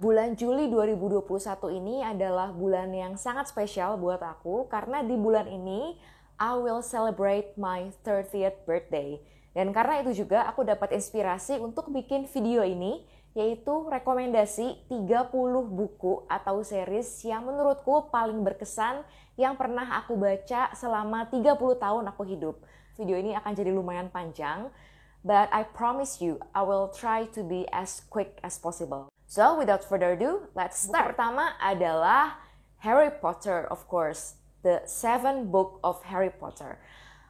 Bulan Juli 2021 ini adalah bulan yang sangat spesial buat aku karena di bulan ini I will celebrate my 30th birthday. Dan karena itu juga aku dapat inspirasi untuk bikin video ini, yaitu rekomendasi 30 buku atau series yang menurutku paling berkesan yang pernah aku baca selama 30 tahun aku hidup. Video ini akan jadi lumayan panjang, but I promise you I will try to be as quick as possible. So, without further ado, let's start. Buku pertama adalah Harry Potter, of course. The Seven Book of Harry Potter.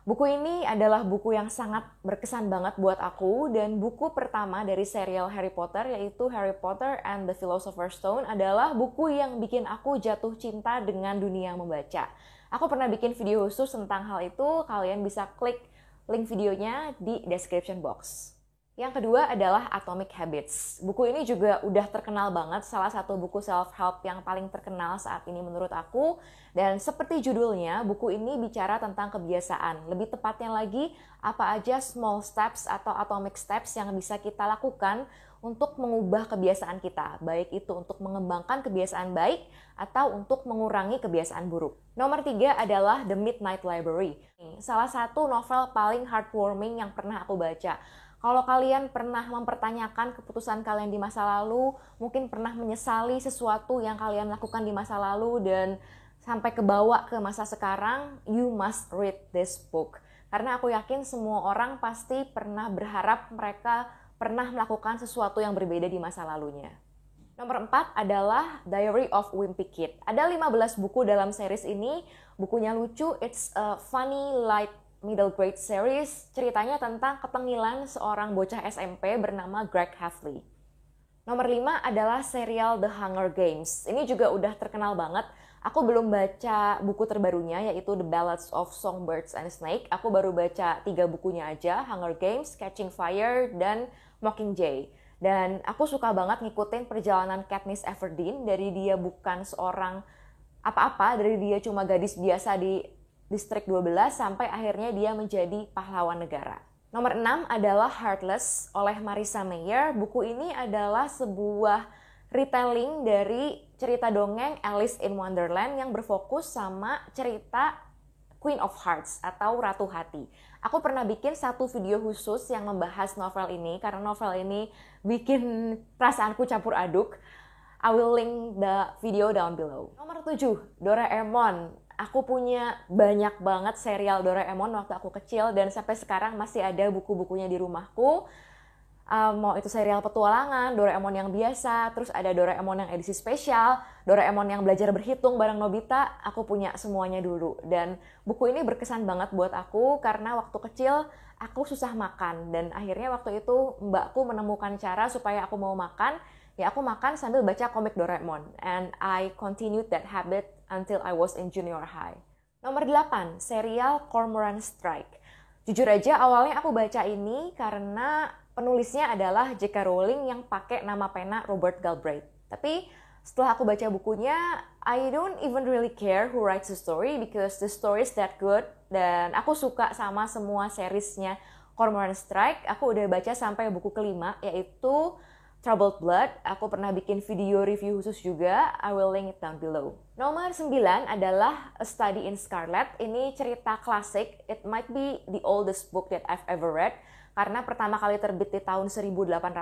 Buku ini adalah buku yang sangat berkesan banget buat aku, dan buku pertama dari serial Harry Potter, yaitu Harry Potter and the Philosopher's Stone, adalah buku yang bikin aku jatuh cinta dengan dunia membaca. Aku pernah bikin video khusus tentang hal itu, kalian bisa klik link videonya di description box. Yang kedua adalah Atomic Habits. Buku ini juga udah terkenal banget, salah satu buku self-help yang paling terkenal saat ini menurut aku. Dan seperti judulnya, buku ini bicara tentang kebiasaan. Lebih tepatnya lagi, apa aja small steps atau atomic steps yang bisa kita lakukan untuk mengubah kebiasaan kita. Baik itu untuk mengembangkan kebiasaan baik atau untuk mengurangi kebiasaan buruk. Nomor 3 adalah The Midnight Library. Salah satu novel paling heartwarming yang pernah aku baca. Kalau kalian pernah mempertanyakan keputusan kalian di masa lalu, mungkin pernah menyesali sesuatu yang kalian lakukan di masa lalu dan sampai kebawa ke masa sekarang, you must read this book. Karena aku yakin semua orang pasti pernah berharap mereka pernah melakukan sesuatu yang berbeda di masa lalunya. Nomor 4 adalah Diary of Wimpy Kid. Ada 15 buku dalam series ini, bukunya lucu, it's a funny, light, middle grade series. Ceritanya tentang ketengilan seorang bocah SMP bernama Greg Hafley. Nomor 5 adalah serial The Hunger Games. Ini juga udah terkenal banget. Aku belum baca buku terbarunya, yaitu The Ballads of Songbirds and Snake. Aku baru baca 3 bukunya aja, Hunger Games, Catching Fire, dan Mockingjay. Dan aku suka banget ngikutin perjalanan Katniss Everdeen, dari dia bukan seorang apa-apa, dari dia cuma gadis biasa di Distrik 12 sampai akhirnya dia menjadi pahlawan negara. Nomor 6 adalah Heartless oleh Marissa Mayer. Buku ini adalah sebuah retelling dari cerita dongeng Alice in Wonderland yang berfokus sama cerita Queen of Hearts atau Ratu Hati. Aku pernah bikin satu video khusus yang membahas novel ini karena novel ini bikin perasaanku campur aduk. I will link the video down below. Nomor 7, Doraemon. Aku punya banyak banget serial Doraemon waktu aku kecil dan sampai sekarang masih ada buku-bukunya di rumahku. Mau itu serial petualangan, Doraemon yang biasa, terus ada Doraemon yang edisi spesial, Doraemon yang belajar berhitung bareng Nobita, aku punya semuanya dulu. Dan buku ini berkesan banget buat aku karena waktu kecil aku susah makan dan akhirnya waktu itu mbakku menemukan cara supaya aku mau makan. Ya aku makan sambil baca komik Doraemon, and I continued that habit until I was in junior high. Nomor 8, serial Cormoran Strike. Jujur aja awalnya aku baca ini karena penulisnya adalah J.K. Rowling yang pakai nama pena Robert Galbraith. Tapi setelah aku baca bukunya, I don't even really care who writes the story because the story is that good. Dan aku suka sama semua seriesnya Cormoran Strike. Aku udah baca sampai buku kelima, yaitu Troubled Blood. Aku pernah bikin video review khusus juga, I will link it down below. Nomor 9 adalah A Study in Scarlet. Ini cerita klasik, it might be the oldest book that I've ever read, karena pertama kali terbit di tahun 1887.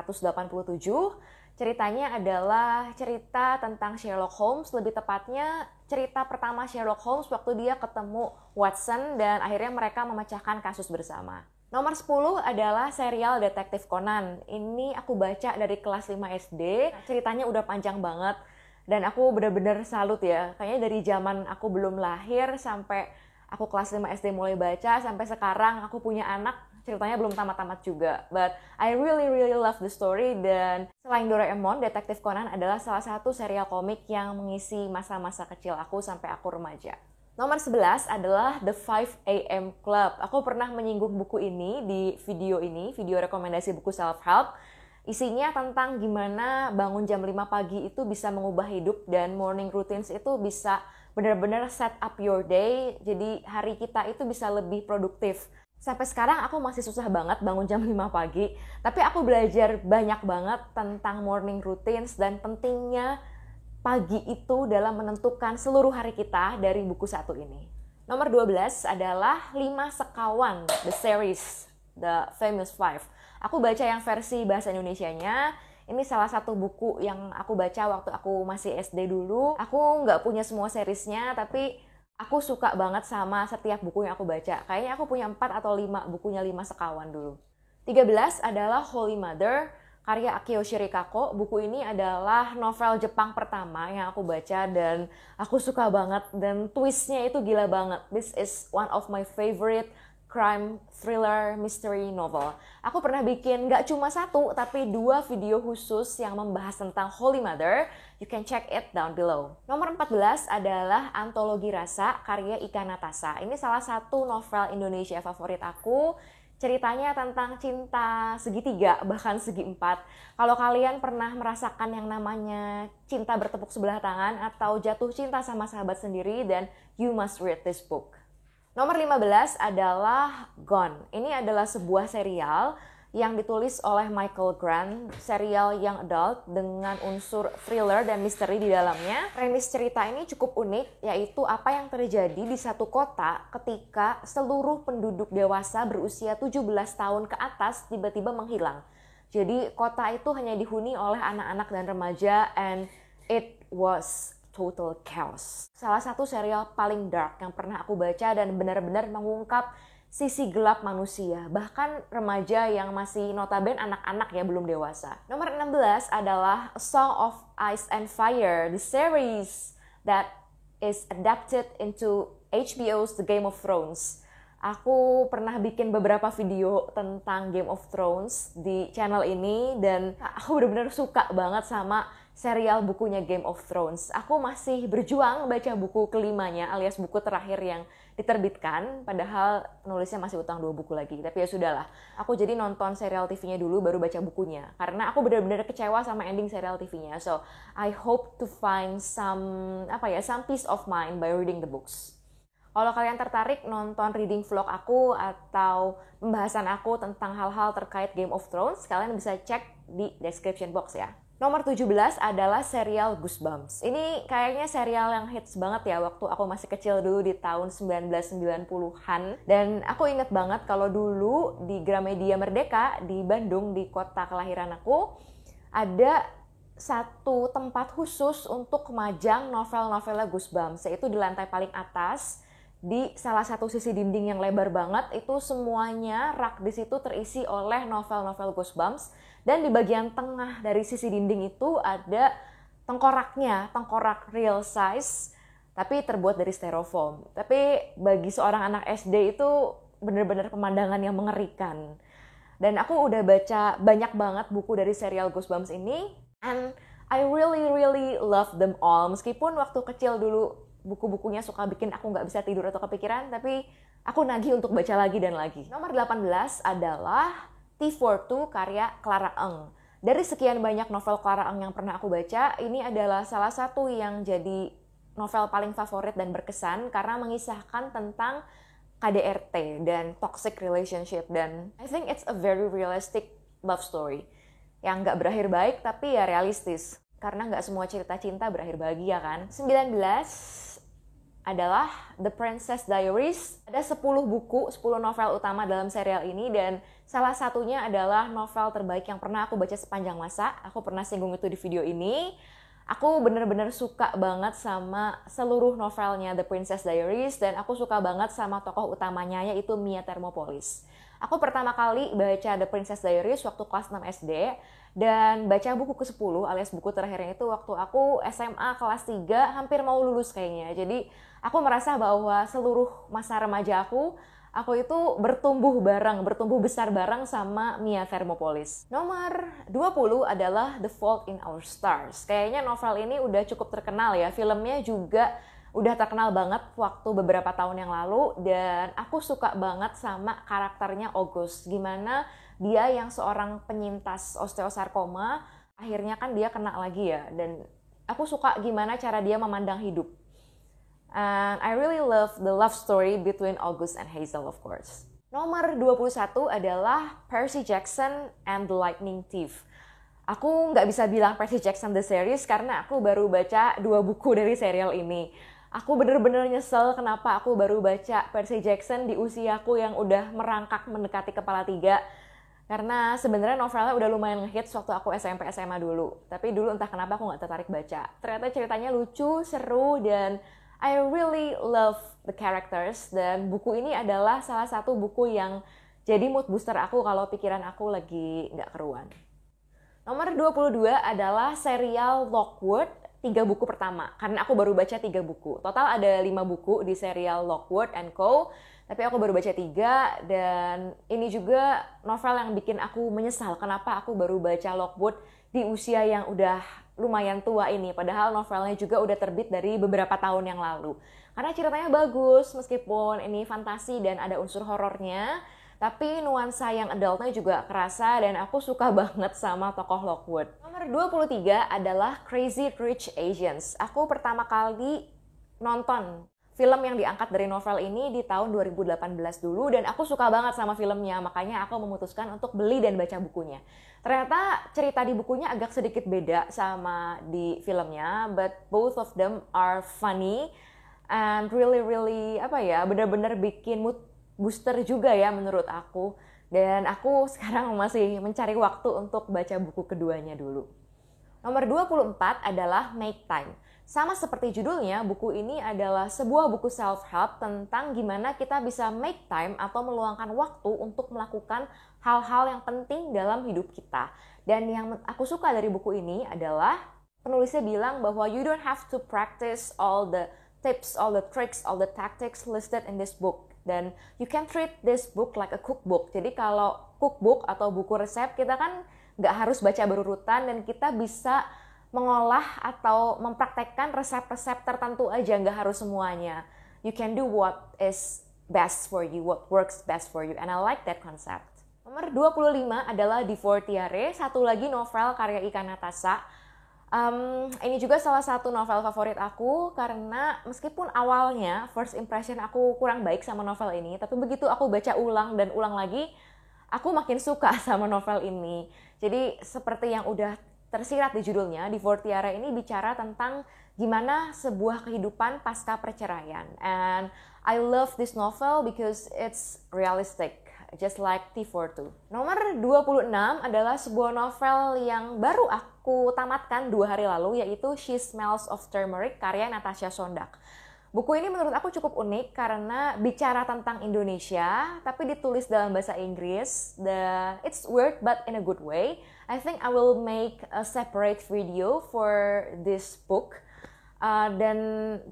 Ceritanya adalah cerita tentang Sherlock Holmes, lebih tepatnya cerita pertama Sherlock Holmes waktu dia ketemu Watson dan akhirnya mereka memecahkan kasus bersama. Nomor 10 adalah serial Detektif Conan. Ini aku baca dari kelas 5 SD. Ceritanya udah panjang banget dan aku bener-bener salut ya. Kayaknya dari zaman aku belum lahir sampai aku kelas 5 SD mulai baca sampai sekarang aku punya anak, ceritanya belum tamat-tamat juga. But I really love the story. Dan selain Doraemon, Detektif Conan adalah salah satu serial komik yang mengisi masa-masa kecil aku sampai aku remaja. Nomor 11 adalah The 5 AM Club. Aku pernah menyinggung buku ini di video ini, video rekomendasi buku self-help. Isinya tentang gimana bangun jam 5 pagi itu bisa mengubah hidup dan morning routines itu bisa benar-benar set up your day. Jadi hari kita itu bisa lebih produktif. Sampai sekarang aku masih susah banget bangun jam 5 pagi, tapi aku belajar banyak banget tentang morning routines dan pentingnya pagi itu dalam menentukan seluruh hari kita dari buku satu ini. Nomor 12 adalah 5 Sekawan, The Series, The Famous Five. Aku baca yang versi bahasa Indonesianya. Ini salah satu buku yang aku baca waktu aku masih SD dulu. Aku nggak punya semua seriesnya, tapi aku suka banget sama setiap buku yang aku baca. Kayaknya aku punya 4 atau 5 bukunya 5 Sekawan dulu. 13 adalah Holy Mother, karya Akio Shirikako. Buku ini adalah novel Jepang pertama yang aku baca dan aku suka banget dan twistnya itu gila banget. This is one of my favorite crime thriller mystery novel. Aku pernah bikin gak cuma satu tapi 2 video khusus yang membahas tentang Holy Mother. You can check it down below. Nomor 14 adalah Antologi Rasa karya Ika Natasa. Ini salah satu novel Indonesia favorit aku. Ceritanya tentang cinta segitiga, bahkan segi empat. Kalau kalian pernah merasakan yang namanya cinta bertepuk sebelah tangan atau jatuh cinta sama sahabat sendiri, then you must read this book. Nomor 15 adalah Gone. Ini adalah sebuah serial yang ditulis oleh Michael Grant, serial young adult dengan unsur thriller dan misteri di dalamnya. Premis cerita ini cukup unik, yaitu apa yang terjadi di satu kota ketika seluruh penduduk dewasa berusia 17 tahun ke atas tiba-tiba menghilang. Jadi kota itu hanya dihuni oleh anak-anak dan remaja, and it was total chaos. Salah satu serial paling dark yang pernah aku baca dan benar-benar mengungkap sisi gelap manusia, bahkan remaja yang masih notabene anak-anak ya, belum dewasa. Nomor 16 adalah A Song of Ice and Fire, the series that is adapted into HBO's The Game of Thrones. Aku pernah bikin beberapa video tentang Game of Thrones di channel ini dan aku benar-benar suka banget sama serial bukunya Game of Thrones. Aku masih berjuang baca buku kelimanya alias buku terakhir yang diterbitkan, padahal penulisnya masih utang 2 buku lagi. Tapi ya sudahlah, aku jadi nonton serial TV-nya dulu baru baca bukunya. Karena aku benar-benar kecewa sama ending serial TV-nya. So, I hope to find some peace of mind by reading the books. Kalau kalian tertarik nonton reading vlog aku atau pembahasan aku tentang hal-hal terkait Game of Thrones, kalian bisa cek di description box ya. Nomor 17 adalah serial Goosebumps. Ini kayaknya serial yang hits banget ya waktu aku masih kecil dulu di tahun 1990-an. Dan aku inget banget kalau dulu di Gramedia Merdeka di Bandung, di kota kelahiran aku, ada satu tempat khusus untuk memajang novel-novelnya Goosebumps, yaitu di lantai paling atas. Di salah satu sisi dinding yang lebar banget, itu semuanya rak di situ terisi oleh novel-novel Goosebumps. Dan di bagian tengah dari sisi dinding itu ada tengkoraknya, tengkorak real size, tapi terbuat dari styrofoam. Tapi bagi seorang anak SD itu benar-benar pemandangan yang mengerikan. Dan aku udah baca banyak banget buku dari serial Goosebumps ini, and I really love them all. Meskipun waktu kecil dulu buku-bukunya suka bikin aku nggak bisa tidur atau kepikiran, tapi aku nagih untuk baca lagi dan lagi. Nomor 18 adalah T42 karya Clara Eng. Dari sekian banyak novel Clara Eng yang pernah aku baca, ini adalah salah satu yang jadi novel paling favorit dan berkesan karena mengisahkan tentang KDRT dan toxic relationship, dan I think it's a very realistic love story yang nggak berakhir baik tapi ya realistis karena nggak semua cerita cinta berakhir bahagia kan. 19 adalah The Princess Diaries. Ada 10 buku, 10 novel utama dalam serial ini dan salah satunya adalah novel terbaik yang pernah aku baca sepanjang masa. Aku pernah singgung itu di video ini. Aku bener-bener suka banget sama seluruh novelnya The Princess Diaries dan aku suka banget sama tokoh utamanya yaitu Mia Thermopolis. Aku pertama kali baca The Princess Diaries waktu kelas 6 SD dan baca buku ke-10 alias buku terakhirnya itu waktu aku SMA kelas 3 hampir mau lulus kayaknya. Jadi aku merasa bahwa seluruh masa remaja aku itu bertumbuh besar bareng sama Mia Thermopolis. Nomor 20 adalah The Fault in Our Stars. Kayaknya novel ini udah cukup terkenal ya. Filmnya juga udah terkenal banget waktu beberapa tahun yang lalu dan aku suka banget sama karakternya August. Gimana dia yang seorang penyintas osteosarkoma, akhirnya kan dia kena lagi ya. Dan aku suka gimana cara dia memandang hidup. And I really love the love story between August and Hazel, of course. Nomor 21 adalah Percy Jackson and the Lightning Thief. Aku nggak bisa bilang Percy Jackson the series karena aku baru baca 2 buku dari serial ini. Aku bener-bener nyesel kenapa aku baru baca Percy Jackson di usiaku yang udah merangkak mendekati kepala 3. Karena sebenarnya novelnya udah lumayan ngehits waktu aku SMP SMA dulu. Tapi dulu entah kenapa aku nggak tertarik baca. Ternyata ceritanya lucu, seru, dan I really love the characters. Dan buku ini adalah salah satu buku yang jadi mood booster aku kalau pikiran aku lagi nggak keruan. Nomor 22 adalah serial Lockwood, 3 buku pertama. Karena aku baru baca 3 buku. Total ada 5 buku di serial Lockwood and Co. Tapi aku baru baca 3, dan ini juga novel yang bikin aku menyesal kenapa aku baru baca Lockwood di usia yang udah lumayan tua ini. Padahal novelnya juga udah terbit dari beberapa tahun yang lalu. Karena ceritanya bagus, meskipun ini fantasi dan ada unsur horornya, tapi nuansa yang adultnya juga kerasa dan aku suka banget sama tokoh Lockwood. Nomor 23 adalah Crazy Rich Asians. Aku pertama kali nonton film yang diangkat dari novel ini di tahun 2018 dulu, dan aku suka banget sama filmnya, makanya aku memutuskan untuk beli dan baca bukunya. Ternyata cerita di bukunya agak sedikit beda sama di filmnya, but both of them are funny and really benar-benar bikin mood booster juga ya menurut aku. Dan aku sekarang masih mencari waktu untuk baca buku keduanya dulu. Nomor 24 adalah Make Time. Sama seperti judulnya, buku ini adalah sebuah buku self-help tentang gimana kita bisa make time atau meluangkan waktu untuk melakukan hal-hal yang penting dalam hidup kita. Dan yang aku suka dari buku ini adalah penulisnya bilang bahwa you don't have to practice all the tips, all the tricks, all the tactics listed in this book. Dan you can treat this book like a cookbook. Jadi kalau cookbook atau buku resep, kita kan nggak harus baca berurutan dan kita bisa mengolah atau mempraktekkan resep-resep tertentu aja, nggak harus semuanya. You can do what is best for you, what works best for you, and I like that concept. Nomor 25 adalah Divortiare, satu lagi novel karya Ika Natasha. Ini juga salah satu novel favorit aku karena meskipun awalnya first impression aku kurang baik sama novel ini, tapi begitu aku baca ulang dan ulang lagi, aku makin suka sama novel ini. Jadi seperti yang udah tersirat di judulnya, Divortiare ini bicara tentang gimana sebuah kehidupan pasca perceraian. And I love this novel because it's realistic, just like T42. Nomor 26 adalah sebuah novel yang baru aku tamatkan 2 hari lalu, yaitu She Smells of Turmeric, karya Natasha Sondak. Buku ini menurut aku cukup unik karena bicara tentang Indonesia, tapi ditulis dalam bahasa Inggris. It's weird but in a good way. I think I will make a separate video for this book. Dan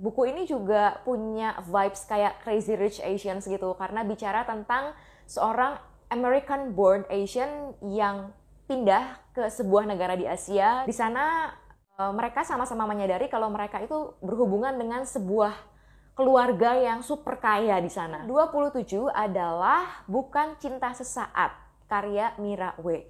buku ini juga punya vibes kayak Crazy Rich Asians gitu, karena bicara tentang seorang American born Asian yang pindah ke sebuah negara di Asia. Di sana mereka sama-sama menyadari kalau mereka itu berhubungan dengan sebuah keluarga yang super kaya di sana. 27 adalah Bukan Cinta Sesaat, karya Mira W.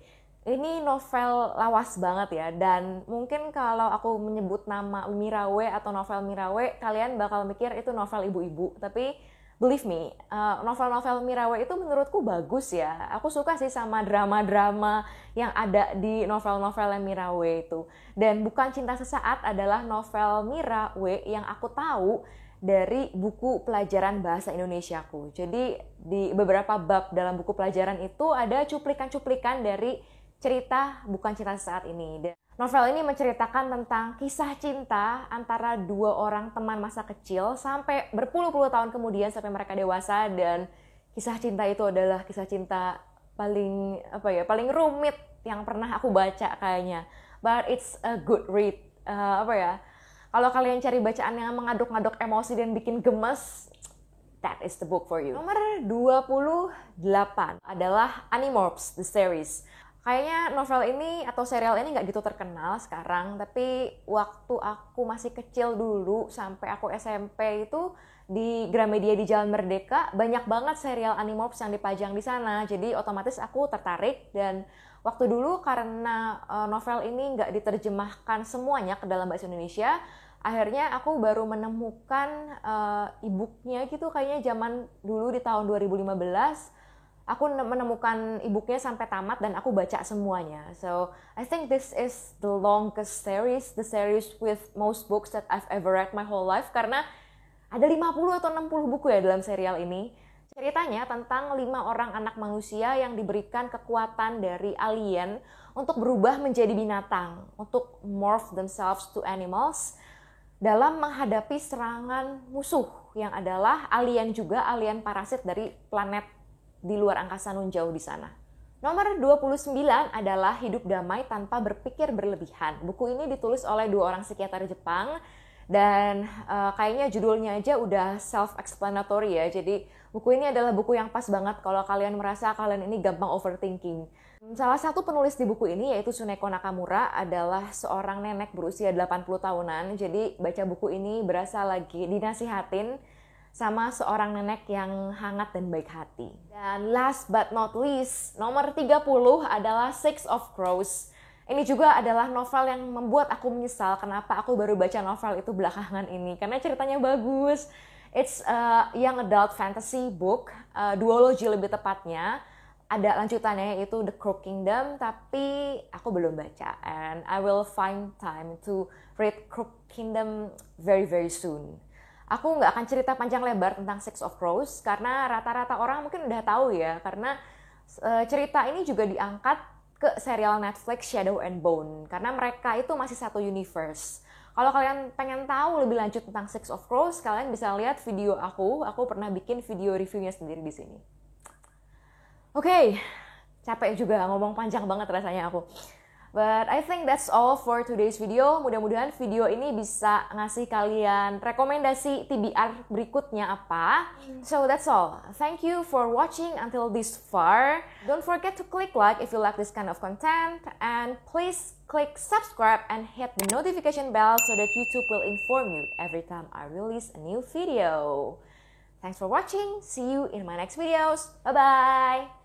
Ini novel lawas banget ya, dan mungkin kalau aku menyebut nama Mira W atau novel Mira W, kalian bakal mikir itu novel ibu-ibu. Tapi believe me, novel-novel Mira W itu menurutku bagus ya. Aku suka sih sama drama-drama yang ada di novel-novel Mira W itu. Dan Bukan Cinta Sesaat adalah novel Mira W yang aku tahu dari buku pelajaran bahasa Indonesiaku. Jadi di beberapa bab dalam buku pelajaran itu ada cuplikan-cuplikan dari cerita Bukan Cinta Sesaat ini. Novel ini menceritakan tentang kisah cinta antara 2 orang teman masa kecil sampai berpuluh-puluh tahun kemudian sampai mereka dewasa, dan kisah cinta itu adalah kisah cinta paling paling rumit yang pernah aku baca kayaknya. But it's a good read. Kalau kalian cari bacaan yang mengaduk-ngaduk emosi dan bikin gemes, that is the book for you. Nomor 28 adalah Animorphs, the series. Kayaknya novel ini atau serial ini nggak gitu terkenal sekarang, tapi waktu aku masih kecil dulu sampai aku SMP itu di Gramedia di Jalan Merdeka banyak banget serial Animorphs yang dipajang di sana. Jadi otomatis aku tertarik, dan waktu dulu karena novel ini nggak diterjemahkan semuanya ke dalam bahasa Indonesia, akhirnya aku baru menemukan e-booknya gitu kayaknya zaman dulu di tahun 2015. Aku menemukan e-booknya sampai tamat dan aku baca semuanya. So, I think this is the longest series, the series with most books that I've ever read my whole life, karena ada 50 atau 60 buku ya dalam serial ini. Ceritanya tentang 5 orang anak manusia yang diberikan kekuatan dari alien untuk berubah menjadi binatang, untuk morph themselves to animals dalam menghadapi serangan musuh yang adalah alien juga, alien parasit dari planet di luar angkasa nun jauh di sana. Nomor 29 adalah Hidup Damai Tanpa Berpikir Berlebihan. Buku ini ditulis oleh 2 orang psikiater Jepang dan kayaknya judulnya aja udah self-explanatory ya. Jadi buku ini adalah buku yang pas banget kalau kalian merasa kalian ini gampang overthinking. Salah satu penulis di buku ini yaitu Tsuneko Nakamura adalah seorang nenek berusia 80 tahunan. Jadi baca buku ini berasa lagi dinasihatin sama seorang nenek yang hangat dan baik hati. Dan last but not least, nomor 30 adalah Six of Crows. Ini juga adalah novel yang membuat aku menyesal kenapa aku baru baca novel itu belakangan ini. Karena ceritanya bagus. It's a young adult fantasy book, duology lebih tepatnya. Ada lanjutannya yaitu The Crow Kingdom, tapi aku belum baca. And I will find time to read Crow Kingdom very very soon. Aku nggak akan cerita panjang lebar tentang Six of Crows, karena rata-rata orang mungkin udah tahu ya, karena cerita ini juga diangkat ke serial Netflix Shadow and Bone, karena mereka itu masih satu universe. Kalau kalian pengen tahu lebih lanjut tentang Six of Crows, kalian bisa lihat video aku pernah bikin video reviewnya sendiri di sini. Oke, capek juga ngomong panjang banget rasanya aku. But I think that's all for today's video. Mudah-mudahan video ini bisa ngasih kalian rekomendasi TBR berikutnya apa. So that's all. Thank you for watching until this far. Don't forget to click like if you like this kind of content. And please click subscribe and hit the notification bell so that YouTube will inform you every time I release a new video. Thanks for watching. See you in my next videos. Bye-bye.